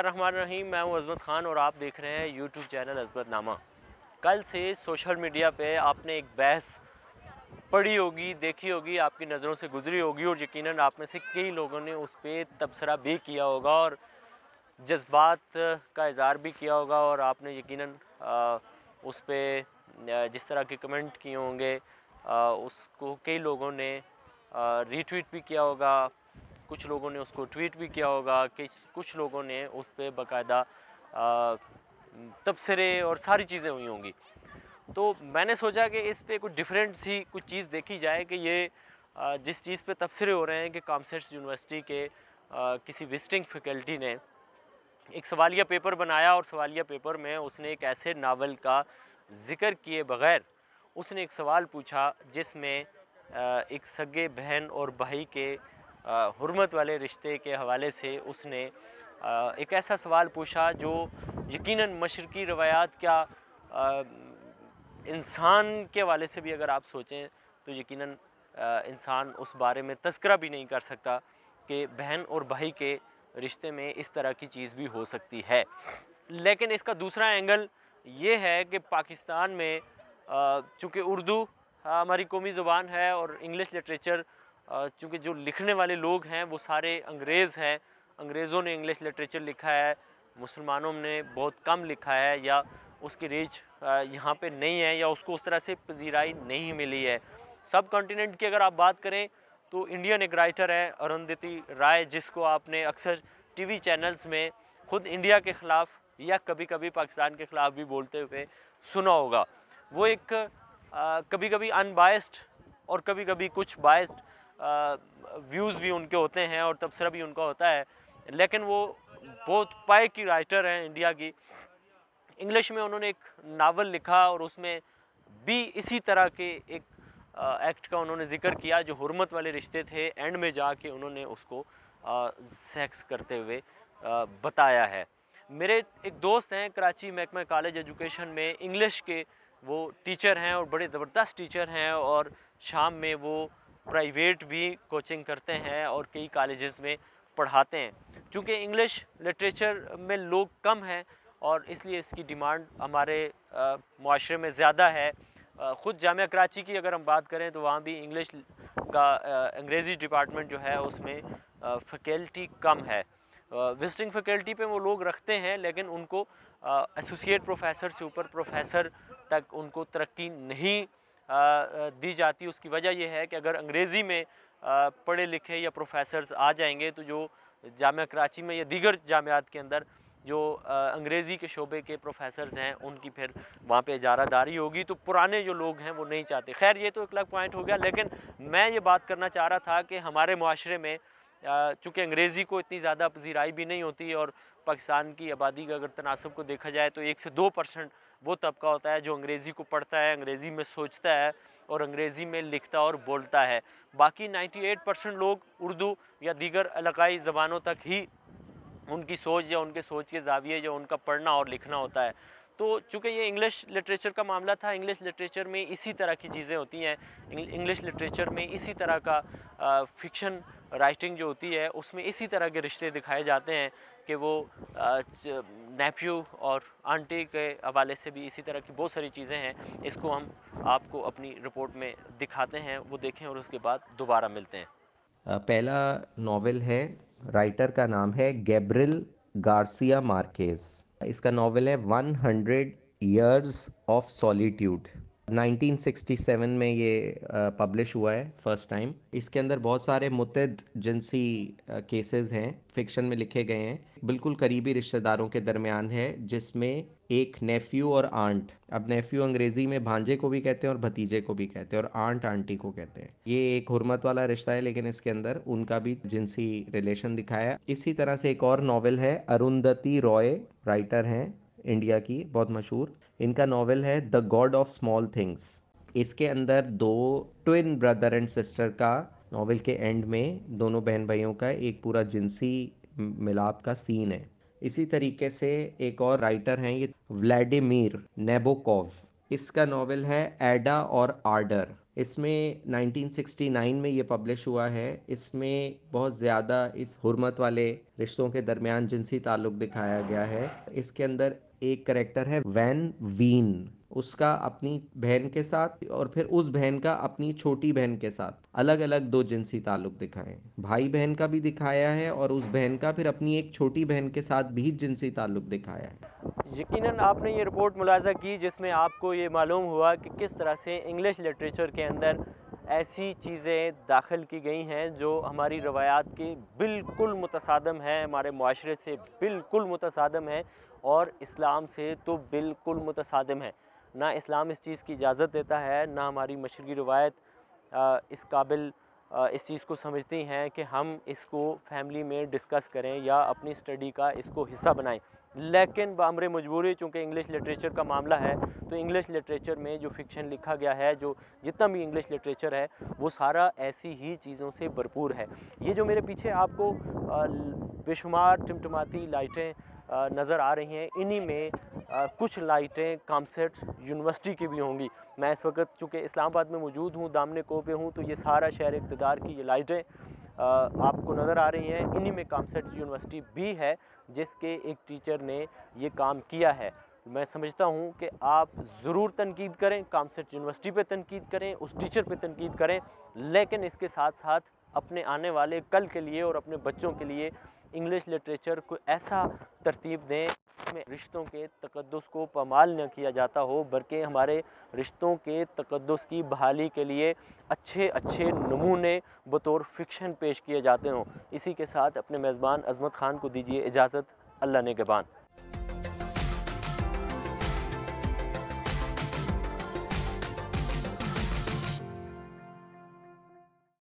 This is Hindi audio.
रहमान रहीम। मैं हूं अज़मत ख़ान और आप देख रहे हैं यूट्यूब चैनल अज़मतनामा। कल से सोशल मीडिया पे आपने एक बहस पढ़ी होगी, देखी होगी, आपकी नज़रों से गुजरी होगी और यकीनन आप में से कई लोगों ने उस पर तबसरा भी किया होगा और जज्बात का इज़हार भी किया होगा और आपने यकीनन उस पर जिस तरह के कमेंट किए होंगे उसको कई लोगों ने रीट्वीट भी किया होगा, कुछ लोगों ने उसको ट्वीट भी किया होगा कि कुछ लोगों ने उस पर बाकायदा तबसरे और सारी चीज़ें हुई होंगी। तो मैंने सोचा कि इस पे कुछ डिफरेंट सी कुछ चीज़ देखी जाए कि ये जिस चीज़ पे तबसरे हो रहे हैं कि कॉमर्स यूनिवर्सिटी के किसी विजिटिंग फैकल्टी ने एक सवालिया पेपर बनाया और सवालिया पेपर में उसने एक ऐसे नावल का जिक्र किए बगैर उसने एक सवाल पूछा जिसमें एक सगे बहन और भाई के हुर्मत वाले रिश्ते के हवाले से उसने एक ऐसा सवाल पूछा जो यकीनन मशरकी रवायात क्या इंसान के हवाले से भी अगर आप सोचें तो यकीनन इंसान उस बारे में तज़किरा भी नहीं कर सकता कि बहन और भाई के रिश्ते में इस तरह की चीज़ भी हो सकती है। लेकिन इसका दूसरा एंगल ये है कि पाकिस्तान में चूँकि उर्दू हमारी कौमी ज़ुबान है और इंग्लिश लिटरेचर चूँकि जो लिखने वाले लोग हैं वो सारे अंग्रेज़ हैं, अंग्रेज़ों ने इंग्लिश लिटरेचर लिखा है, मुसलमानों ने बहुत कम लिखा है या उसकी रीच यहाँ पे नहीं है या उसको उस तरह से पजीराई नहीं मिली है। सब कॉन्टिनेंट की अगर आप बात करें तो इंडियन एक राइटर है अरुंधति राय, जिसको आपने अक्सर टीवी चैनल्स में खुद इंडिया के ख़िलाफ़ या कभी कभी पाकिस्तान के ख़िलाफ़ भी बोलते हुए सुना होगा। वो एक कभी कभी अनबायस्ड और कभी कभी कुछ बायस्ड व्यूज़ भी उनके होते हैं और तबसरा भी उनका होता है, लेकिन वो बहुत पाए की राइटर हैं इंडिया की। इंग्लिश में उन्होंने एक नावल लिखा और उसमें भी इसी तरह के एक एक्ट का उन्होंने जिक्र किया जो हुर्मत वाले रिश्ते थे। एंड में जाके उन्होंने उसको सेक्स करते हुए बताया है। मेरे एक दोस्त हैं कराची महकमा कॉलेज एजुकेशन में इंग्लिश के वो टीचर हैं और बड़े ज़बरदस्त टीचर हैं और शाम में वो प्राइवेट भी कोचिंग करते हैं और कई कॉलेजेस में पढ़ाते हैं। चूँकि इंग्लिश लिटरेचर में लोग कम हैं और इसलिए इसकी डिमांड हमारे मुआशरे में ज़्यादा है। ख़ुद जामिया कराची की अगर हम बात करें तो वहाँ भी इंग्लिश का अंग्रेज़ी डिपार्टमेंट जो है उसमें फैकल्टी कम है। विजिटिंग फैकल्टी पे वो लोग रखते हैं लेकिन उनको एसोसिएट प्रोफेसर से ऊपर प्रोफेसर तक उनको तरक्की नहीं दी जाती। उसकी वजह यह है कि अगर अंग्रेज़ी में पढ़े लिखे या प्रोफेसर्स आ जाएंगे तो जो जामिया कराची में या दीगर जामियात के अंदर जो अंग्रेज़ी के शोबे के प्रोफेसर्स हैं उनकी फिर वहाँ पे इजारादारी होगी, तो पुराने जो लोग हैं वो नहीं चाहते। खैर ये तो एक अलग पॉइंट हो गया, लेकिन मैं ये बात करना चाह रहा था कि हमारे मुआशरे में चूँकि अंग्रेज़ी को इतनी ज़्यादा पजीराई भी नहीं होती और पाकिस्तान की आबादी का अगर तनासब को देखा जाए तो 1 से 2% वो तबका होता है जो अंग्रेज़ी को पढ़ता है, अंग्रेज़ी में सोचता है और अंग्रेज़ी में लिखता और बोलता है। बाकी 98% लोग उर्दू या दीगर इलाकाई ज़बानों तक ही उनकी सोच या उनके सोच के ज़ाविये या उनका पढ़ना और लिखना होता है। तो चूँकि ये इंग्लिश लिटरेचर का मामला था, इंग्लिश लिटरेचर में इसी तरह की चीज़ें होती हैं। इंग्लिश लिटरेचर में इसी तरह का फ़िक्शन राइटिंग जो होती है उसमें इसी तरह के रिश्ते दिखाए जाते हैं कि वो नेफ्यू और आंटी के हवाले से भी इसी तरह की बहुत सारी चीज़ें हैं। इसको हम आपको अपनी रिपोर्ट में दिखाते हैं, वो देखें और उसके बाद दोबारा मिलते हैं। पहला नॉवेल है, राइटर का नाम है गैब्रियल गार्सिया मार्केज। इसका नॉवेल है 100 ईयर्स ऑफ सॉलिट्यूड। 1967 में ये पब्लिश हुआ है फर्स्ट टाइम। इसके अंदर बहुत सारे मुतअद्दिद जिनसी केसेस हैं, फिक्शन में लिखे गए हैं। बिल्कुल करीबी रिश्तेदारों के दरमियान है जिसमें एक नेफ्यू और आंट, अब नेफ्यू अंग्रेजी में भांजे को भी कहते हैं और भतीजे को भी कहते हैं और आंट आंटी को कहते हैं। ये एक हुर्मत वाला रिश्ता है लेकिन इसके अंदर उनका भी जिनसी रिलेशन दिखाया है। इसी तरह से एक और नॉवेल है, अरुंधति रॉय राइटर हैं इंडिया की बहुत मशहूर। इनका नॉवेल है the God of small things. इसके अंदर दो ट्विन ब्रदर एंड सिस्टर का, नॉवेल के एंड में दोनों बहन भाइयों का एक पूरा जिनसी मिलाप का सीन है। इसी तरीके से एक और राइटर हैं ये व्लादिमीर नेबोकोव। इसका नॉवेल है एडा और आर्डर। इसमें 1969 में ये पब्लिश हुआ है। इसमें बहुत ज़्यादा इस हुर्मत वाले रिश्तों के दरमियान जिनसी ताल्लुक दिखाया गया है। इसके अंदर एक करेक्टर है वैन वीन, उसका अपनी बहन के साथ और फिर उस बहन का अपनी छोटी बहन के साथ अलग अलग दो जिनसी ताल्लुक दिखाए हैं। भाई बहन का भी दिखाया है और उस बहन का फिर अपनी एक छोटी बहन के साथ भी जिनसी ताल्लुक दिखाया है। यकीनन आपने ये रिपोर्ट मुलाजा की जिसमें आपको ये मालूम हुआ कि किस तरह से इंग्लिश लिटरेचर के अंदर ऐसी चीज़ें दाखिल की गई हैं जो हमारी रवायात के बिल्कुल मुतसादम है, हमारे मुआशरे से बिल्कुल मुतसादम है और इस्लाम से तो बिल्कुल मुतसादम है। ना इस्लाम इस चीज़ की इजाज़त देता है, ना हमारी मशरक़ी रवायत इस काबिल इस चीज़ को समझती हैं कि हम इसको फैमिली में डिस्कस करें या अपनी स्टडी का इसको हिस्सा बनाएं। लेकिन बामरे मजबूरी, चूँकि इंग्लिश लिटरेचर का मामला है, तो इंग्लिश लिटरेचर में जो फ़िक्शन लिखा गया है, जो जितना भी इंग्लिश लिटरेचर है, वो सारा ऐसी ही चीज़ों से भरपूर है। ये जो मेरे पीछे आपको बेशुमार टिमटिमाती लाइटें नज़र आ रही हैं, इन्हीं में कुछ लाइटें कामसेट यूनिवर्सिटी की भी होंगी। मैं इस वक्त चूँकि इस्लामाबाद में मौजूद हूँ, दामने को पे हूँ, तो ये सारा शहर इक़्तिदार की ये लाइटें आपको नज़र आ रही हैं। इन्हीं में कामसेट यूनिवर्सिटी भी है जिसके एक टीचर ने ये काम किया है। मैं समझता हूँ कि आप ज़रूर तनकीद करें, कामसेट यूनिवर्सिटी पे तनकीद करें, उस टीचर पे तनकीद करें, लेकिन इसके साथ साथ अपने आने वाले कल के लिए और अपने बच्चों के लिए इंग्लिश लिटरेचर को ऐसा तरतीब दें जिसमें रिश्तों के तकद्दुस को पामाल न किया जाता हो, बल्कि हमारे रिश्तों के तकद्दुस की बहाली के लिए अच्छे अच्छे नमूने बतौर फ़िक्शन पेश किए जाते हों। इसी के साथ अपने मेज़बान अज़मत ख़ान को दीजिए इजाज़त। अल्लाह ने निगहबान।